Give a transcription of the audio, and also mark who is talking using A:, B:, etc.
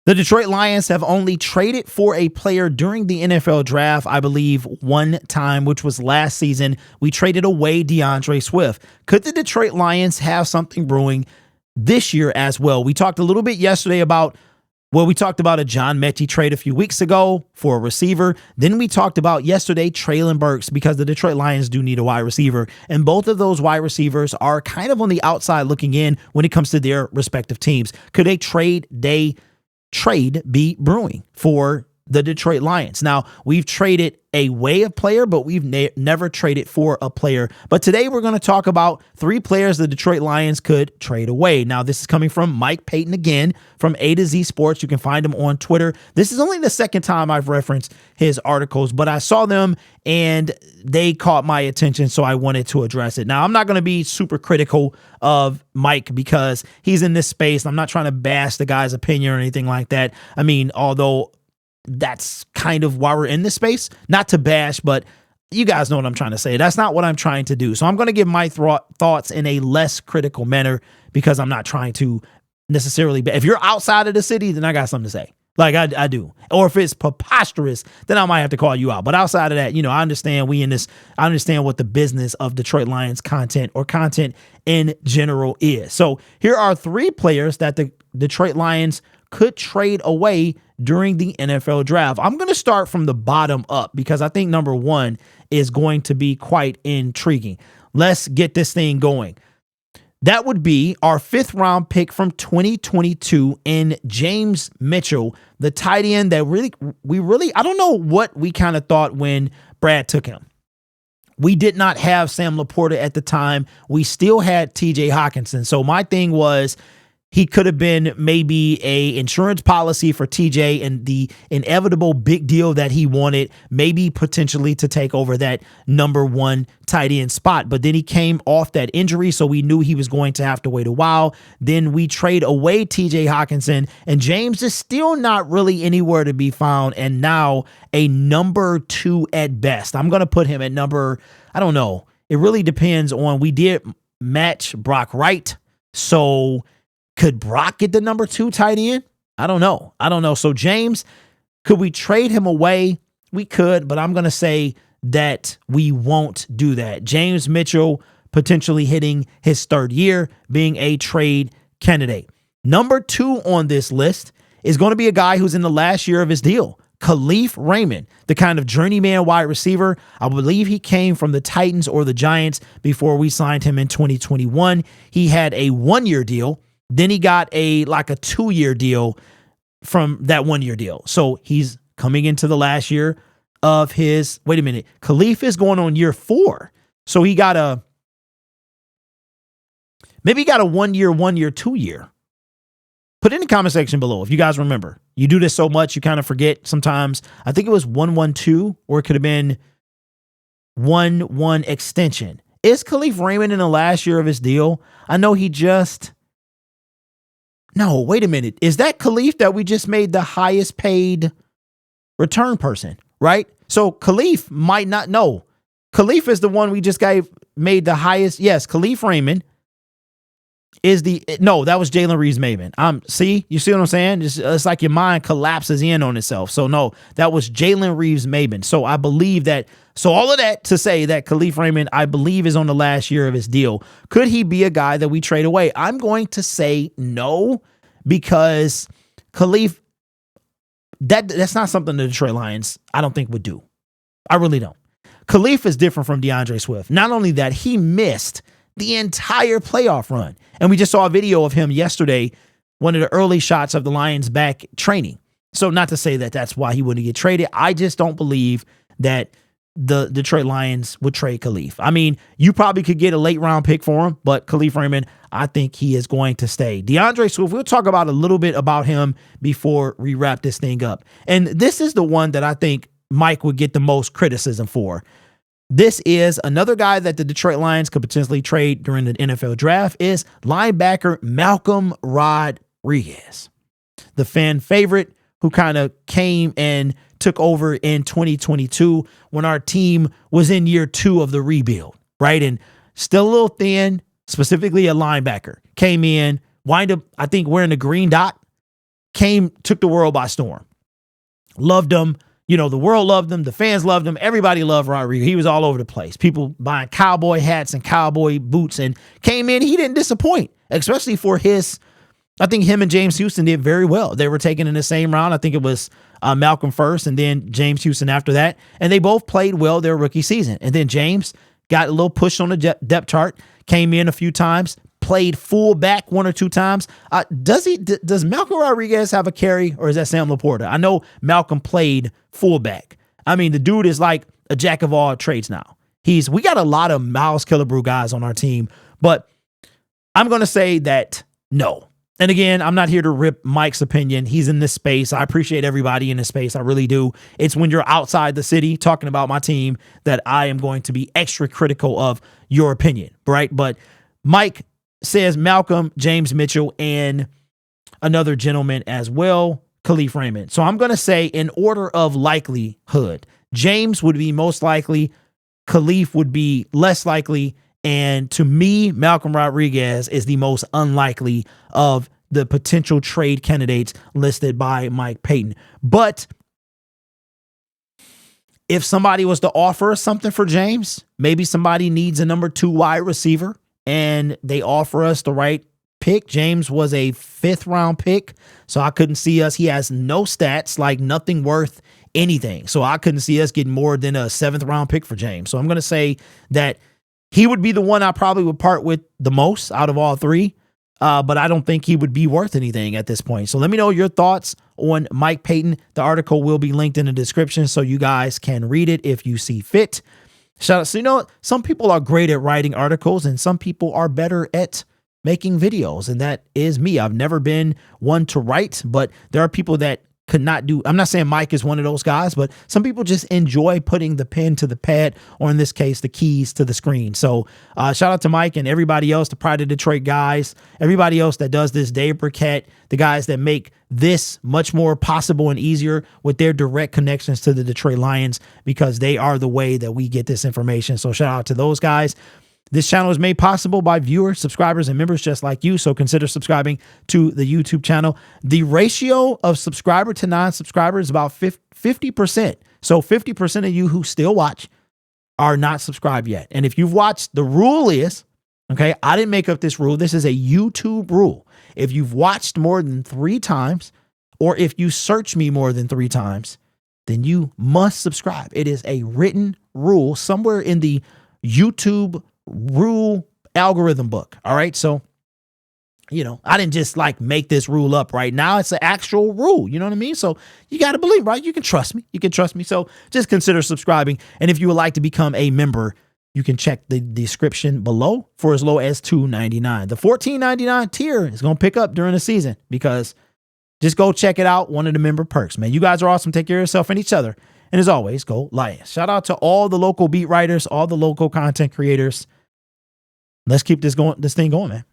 A: The Detroit Lions have only traded for a player during the NFL draft, I believe, one time, which was last season. We traded away DeAndre Swift. Could the Detroit Lions have something brewing this year as well? We talked a little bit yesterday about, we talked about a John Mechie trade a few weeks ago for a receiver. Then we talked about yesterday Treylon Burks, because the Detroit Lions do need a wide receiver. And both of those wide receivers are kind of on the outside looking in when it comes to their respective teams. Could a trade be brewing for the Detroit Lions? Now, we've traded away a player, but we've never traded for a player. But today we're going to talk about 3 players the Detroit Lions could trade away. Now, this is coming from Mike Payton again from A to Z Sports. You can find him on Twitter. This is only the second time I've referenced his articles, but I saw them and they caught my attention, so I wanted to address it. Now, I'm not going to be super critical of Mike because he's in this space. I'm not trying to bash the guy's opinion or anything like that. I mean, although that's kind of why we're in this space, not to bash, but you guys know what I'm trying to say. That's not what I'm trying to do. So I'm going to give my thoughts in a less critical manner because I'm not trying to necessarily, if you're outside of the city, then I got something to say. Like I do. Or if it's preposterous, then I might have to call you out. But outside of that, I understand I understand what the business of Detroit Lions content or content in general is. So here are 3 players that the Detroit Lions could trade away during the NFL draft. I'm going to start from the bottom up because I think number 1 is going to be quite intriguing. Let's get this thing going. That would be our 5th round pick from 2022 in James Mitchell, the tight end that I don't know what we kind of thought when Brad took him. We did not have Sam Laporta at the time. We still had TJ Hawkinson. So my thing was, he could have been maybe a insurance policy for TJ and the inevitable big deal that he wanted, maybe potentially to take over that number 1 tight end spot. But then he came off that injury, so we knew he was going to have to wait a while. Then we trade away TJ Hawkinson, and James is still not really anywhere to be found, and now a number 2 at best. I'm going to put him at number, I don't know. It really depends on, we did match Brock Wright, so could Brock get the number 2 tight end? I don't know. So James, could we trade him away? We could, but I'm going to say that we won't do that. James Mitchell potentially hitting his 3rd year, being a trade candidate. Number 2 on this list is going to be a guy who's in the last year of his deal. Khalif Raymond, the kind of journeyman wide receiver. I believe he came from the Titans or the Giants before we signed him in 2021. He had a 1-year deal. Then he got a 2-year deal from that 1-year deal. So he's coming into the last year of his, wait a minute, Khalif is going on year 4. So he got maybe he got a 1-year, 2-year. Put it in the comment section below if you guys remember. You do this so much, you kind of forget sometimes. I think it was 1-1-2, or it could have been 1-1 extension. Is Khalif Raymond in the last year of his deal? I know no, wait a minute. Is that Khalif that we just made the highest paid return person, right? So Khalif might not know. Khalif is the one we just made the highest. Yes, Khalif Raymond is that was Jalen Reeves-Maybin. See, you see what I'm saying? It's like your mind collapses in on itself. So no, that was Jalen Reeves-Maybin. So I believe that, so all of that to say that Khalif Raymond, I believe, is on the last year of his deal. Could he be a guy that we trade away? I'm going to say no, because Khalif, that's not something the Detroit Lions, I don't think, would do. I really don't. Khalif is different from DeAndre Swift. Not only that, he missed the entire playoff run. And we just saw a video of him yesterday, one of the early shots of the Lions back training. So not to say that that's why he wouldn't get traded. I just don't believe that the Detroit Lions would trade Khalif. I mean, you probably could get a late round pick for him, but Khalif Raymond, I think he is going to stay. DeAndre Swift, we'll talk about a little bit about him before we wrap this thing up. And this is the one that I think Mike would get the most criticism for. This is another guy that the Detroit Lions could potentially trade during the NFL draft, is linebacker Malcolm Rodriguez, the fan favorite who kind of came and took over in 2022 when our team was in year 2 of the rebuild, right? And still a little thin, specifically a linebacker. Came in, wind up, I think, wearing the green dot took the world by storm. Loved him. You know, the world loved him. The fans loved him. Everybody loved Rodriguez. He was all over the place. People buying cowboy hats and cowboy boots, and came in. He didn't disappoint, especially for his. I think him and James Houston did very well. They were taken in the same round. I think it was Malcolm first and then James Houston after that. And they both played well their rookie season. And then James got a little push on the depth chart, came in a few times, played fullback 1 or 2 times. Does Malcolm Rodriguez have a carry, or is that Sam Laporta? I know Malcolm played fullback. I mean, the dude is like a jack of all trades now. We got a lot of Miles Killebrew guys on our team, but I'm going to say that no. And again, I'm not here to rip Mike's opinion. He's in this space. I appreciate everybody in this space. I really do. It's when you're outside the city talking about my team that I am going to be extra critical of your opinion, right? But Mike says Malcolm, James Mitchell, and another gentleman as well, Khalif Raymond. So I'm going to say in order of likelihood, James would be most likely, Khalif would be less likely, and to me, Malcolm Rodriguez is the most unlikely of the potential trade candidates listed by Mike Payton. But if somebody was to offer something for James, maybe somebody needs a number 2 wide receiver and they offer us the right pick. James was a 5th round pick, so I couldn't see us. He has no stats, like nothing worth anything. So I couldn't see us getting more than a 7th round pick for James. So I'm going to say that he would be the one I probably would part with the most out of all 3. But I don't think he would be worth anything at this point. So let me know your thoughts on Mike Payton. The article will be linked in the description so you guys can read it if you see fit. Shout out. So, you know, some people are great at writing articles and some people are better at making videos. And that is me. I've never been one to write, but there are people that could not do. I'm not saying Mike is one of those guys, but some people just enjoy putting the pen to the pad, or in this case, the keys to the screen. So shout out to Mike and everybody else, the Pride of Detroit guys, everybody else that does this, Dave Burkett, the guys that make this much more possible and easier with their direct connections to the Detroit Lions, because they are the way that we get this information. So shout out to those guys. This channel is made possible by viewers, subscribers, and members just like you, so consider subscribing to the YouTube channel. The ratio of subscriber to non-subscriber is about 50%. So 50% of you who still watch are not subscribed yet. And if you've watched, the rule is, okay, I didn't make up this rule. This is a YouTube rule. If you've watched more than 3 times, or if you search me more than 3 times, then you must subscribe. It is a written rule somewhere in the YouTube rule algorithm book. All right. So, you know, I didn't just like make this rule up right now. It's an actual rule. You know what I mean? So you got to believe, right? You can trust me. You can trust me. So just consider subscribing. And if you would like to become a member, you can check the description below for as low as $2.99. The $14.99 tier is going to pick up during the season, because just go check it out. One of the member perks, man. You guys are awesome. Take care of yourself and each other. And as always, go Lions. Shout out to all the local beat writers, all the local content creators. Let's keep this thing going, man.